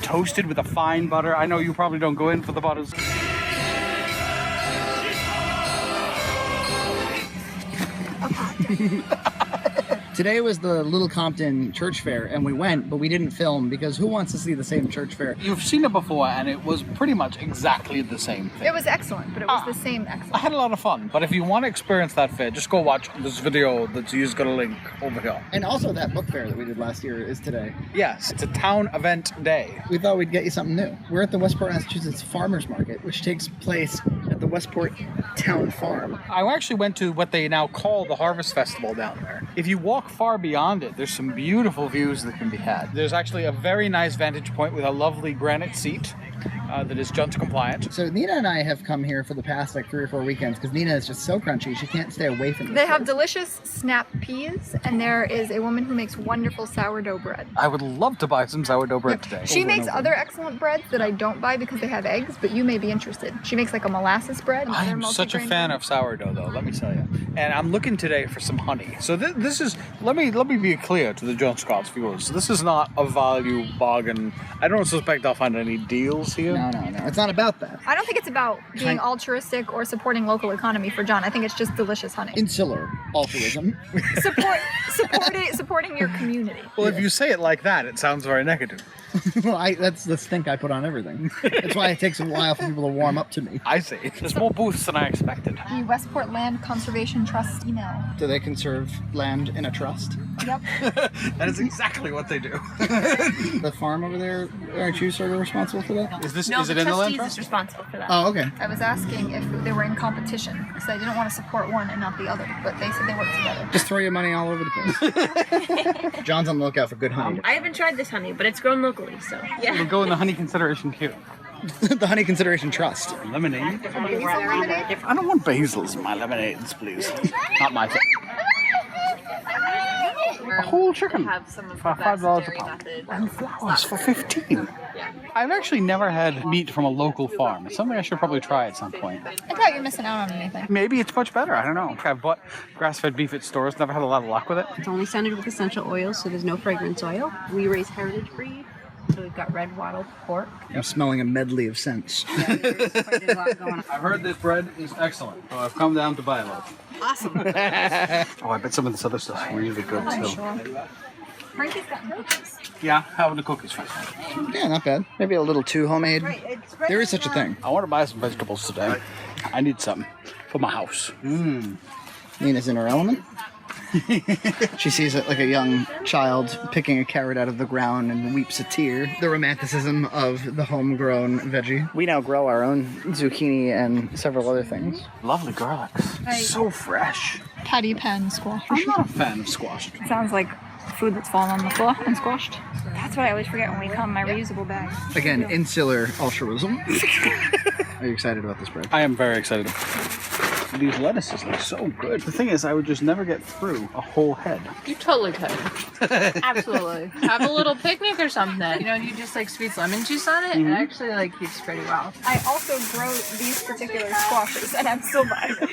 toasted with a fine butter. I know you probably don't go in for the butters. Today was the Little Compton church fair, and we went, but we didn't film because who wants to see the same church fair? You've seen it before, and it was pretty much exactly the same thing. It was excellent, but it was the same excellent. I had a lot of fun, but if you want to experience that fair, just go watch this video that's just got a link over here. And also that book fair that we did last year is today. Yes, it's a town event day. We thought we'd get you something new. We're at the Westport, Massachusetts Farmers Market, which takes place at the Westport Town Farm. I actually went to what they now call the Harvest Festival down there. If you walk far beyond it, there's some beautiful views that can be had. There's actually a very nice vantage point with a lovely granite seat that is Junt compliant. So Nina and I have come here for the past like 3 or 4 weekends because Nina is just so crunchy she can't stay away from it. They have delicious snap peas, and there is a woman who makes wonderful sourdough bread. I would love to buy some sourdough bread today. She makes other excellent breads that I don't buy because they have eggs, but you may be interested. She makes like a molasses bread. I am such a fan of sourdough, though, let me tell you. And I'm looking today for some honey. So this is, let me be clear to the John Scott's viewers. This is not a value bargain. I don't suspect I'll find any deals here. No. It's not about that. I don't think it's about being altruistic or supporting local economy for John. I think it's just delicious honey. Insular altruism. Supporting your community. Well, if you say it like that, it sounds very negative. Well, that's the stink I put on everything. That's why it takes a while for people to warm up to me. I see. There's more booths than I expected. The Westport Land Conservation Trust email. Do they conserve land in a trust? Yep. That is exactly what they do. The farm over there, aren't you sort of responsible for that? Is No, it the in the land trustees trust? is responsible for that. Oh, okay. I was asking if they were in competition because I didn't want to support one and not the other, but they said they work together. Just throw your money all over the place. John's on the lookout for good honey. I haven't tried this honey, but it's grown locally, so yeah. We'll go in the honey consideration queue. The Honey Consideration Trust. Lemonade? Basil lemonade? I don't want basils in my lemonades, please. Not my thing. A whole chicken Have some of for the best $5 a dairy pound. methods. And flowers for 15. I've actually never had meat from a local farm. It's something I should probably try at some point. I thought you're missing out on anything. Maybe it's much better. I don't know. I've bought grass-fed beef at stores. Never had a lot of luck with it. It's only scented with essential oils, so there's no fragrance oil. We raise heritage breed, so we've got red wattle pork. I'm smelling a medley of scents. Yeah, there's quite a lot going on. I've heard this bread is excellent, so I've come down to buy a loaf. Awesome. Oh, I bet some of this other stuff's really good I'm too. sure. Frankie's got cookies. Yeah, having the cookies first. Yeah, not bad. Maybe a little too homemade. There is such a thing. I want to buy some vegetables today. I need some for my house. Nina's in her element. She sees it like a young child picking a carrot out of the ground and weeps a tear. The romanticism of the homegrown veggie. We now grow our own zucchini and several other things. Lovely garlics. So fresh. Patty pan squash. I'm not a fan of squash. Sounds like food that's fallen on the floor and squashed. That's what I always forget when we come, my reusable bag. Again, insular altruism. Are you excited about this bread? I am very excited. These lettuces look so good. The thing is, I would just never get through a whole head. You totally could. Absolutely. Have a little picnic or something. You know, you just like squeeze lemon juice on it, and it actually like keeps pretty well. I also grow these particular squashes, and I'm still buying them.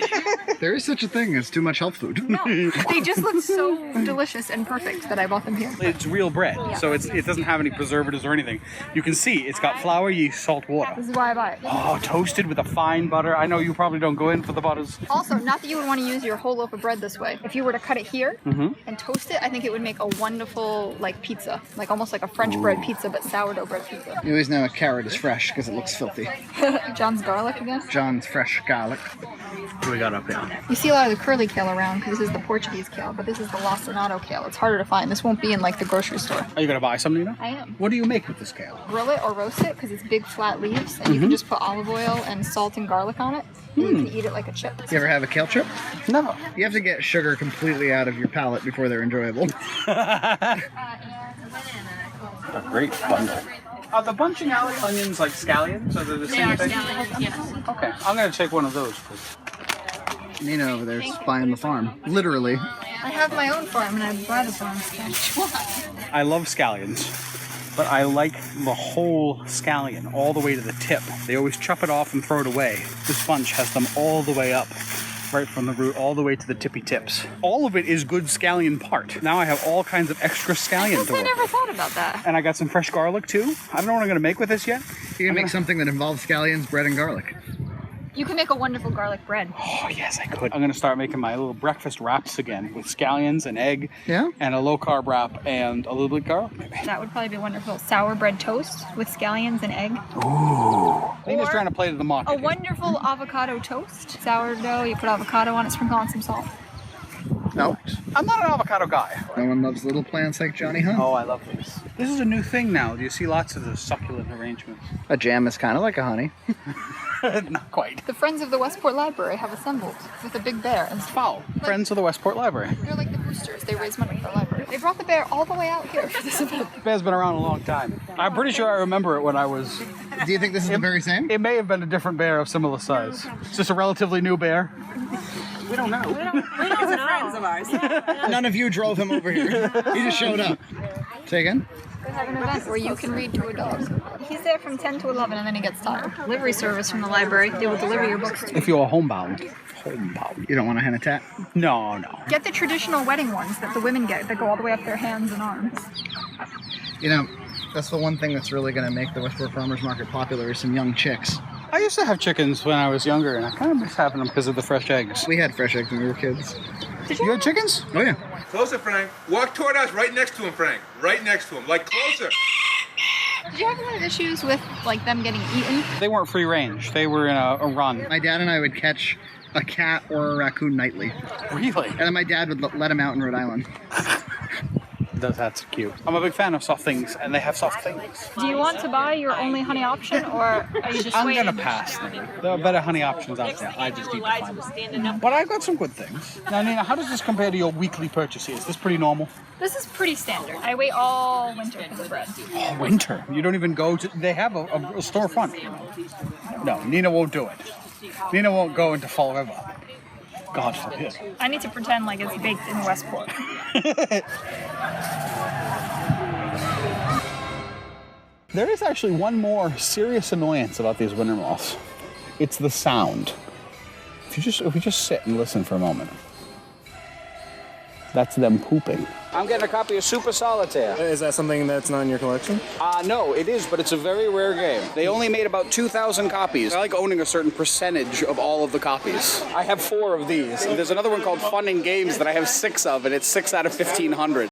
There is such a thing as too much health food. No, they just look so delicious and perfect that I bought them here. It's real bread, so it doesn't have any preservatives or anything. You can see it's got flour, yeast, salt, water. This is why I buy it. Oh, toasted with a fine butter. I know you probably don't go in for the butters. Also, not that you would want to use your whole loaf of bread this way. If you were to cut it here and toast it, I think it would make a wonderful like pizza, like almost like a French bread pizza, but sourdough bread pizza. You always know a carrot is fresh because it looks filthy. John's garlic again. John's fresh garlic. What do we got up here? You see a lot of the curly kale around because this is the Portuguese kale, but this is the lacinato kale. It's harder to find. This won't be in like the grocery store. Are you gonna buy some, Nina? I am. What do you make with this kale? Grill it or roast it because it's big flat leaves, and you can just put olive oil and salt and garlic on it. And you can eat it like a chip. You ever have a kale chip? Never. You have to get sugar completely out of your palate before they're enjoyable. A great bundle. Are the bunching out onions like scallions? Are they the same thing? Yes. Okay, I'm gonna take one of those, please. Nina over there spying the farm. Literally. I have my own farm, and I buy the farm. I love scallions, but I like the whole scallion all the way to the tip. They always chop it off and throw it away. This bunch has them all the way up right from the root all the way to the tippy tips. All of it is good scallion part. Now I have all kinds of extra scallion to I work. never thought about that. And I got some fresh garlic too. I don't know what I'm gonna make with this yet. You can make something that involves scallions, bread, and garlic. You can make a wonderful garlic bread. Oh yes, I could. I'm gonna start making my little breakfast wraps again with scallions and egg. Yeah? And a low carb wrap and a little bit of garlic. That would probably be wonderful. Sour bread toast with scallions and egg. Ooh. I'm just trying to play to the market. A wonderful avocado toast. Sourdough, you put avocado on it, sprinkle on some salt. No. I'm not an avocado guy. No one loves little plants like Johnny, huh? Oh, I love this. This is a new thing now. You see lots of the succulent arrangements. A jam is kind of like a honey. Not quite. The Friends of the Westport Library have assembled with a big bear. And Foul. Friends of the Westport Library. they're like the boosters. They raise money for the library. They brought the bear all the way out here for this event. Bear's been around a long time. I'm pretty sure I remember it when I was... Do you think this is the very same? It may have been a different bear of similar size. It's just a relatively new bear. We don't know. He's a friends of ours. None of you drove him over here. He just showed up. Say again? They have an event where you can read to a dog. He's there from 10 to 11 and then he gets tired. Delivery service from the library. They will deliver your books to you. If you're homebound. Homebound. You don't want a hen attack? No, no. Get the traditional wedding ones that the women get that go all the way up their hands and arms. You know, that's the one thing that's really going to make the Westport Farmers Market popular is some young chicks. I used to have chickens when I was younger, and I kind of miss having them because of the fresh eggs. We had fresh eggs when we were kids. You had chickens? Oh, yeah. Closer, Frank. Walk toward us, right next to him, Frank. Right next to him, like closer. Did you have any issues with like them getting eaten? They weren't free range. They were in a run. My dad and I would catch a cat or a raccoon nightly. Really? And then my dad would let him out in Rhode Island. That's cute. I'm a big fan of soft things, and they have soft things. Do you want to buy your only honey option, or are you just I'm waiting? gonna pass them. There are better honey options out there. I just need to find them. But I've got some good things. Now, Nina, how does this compare to your weekly purchases? Is this pretty normal? This is pretty standard. I wait all winter for the bread. Oh, winter. You don't even go to... They have a storefront. No, Nina won't do it. Nina won't go into Fall River. God forbid. I need to pretend like it's baked in Westport. There is actually one more serious annoyance about these winter moths. It's the sound. If we just sit and listen for a moment. That's them pooping. I'm getting a copy of Super Solitaire. Is that something that's not in your collection? No, it is, but it's a very rare game. They only made about 2,000 copies. I like owning a certain percentage of all of the copies. I have 4 of these. There's another one called Fun and Games that I have 6 of, and it's 6 out of 1,500.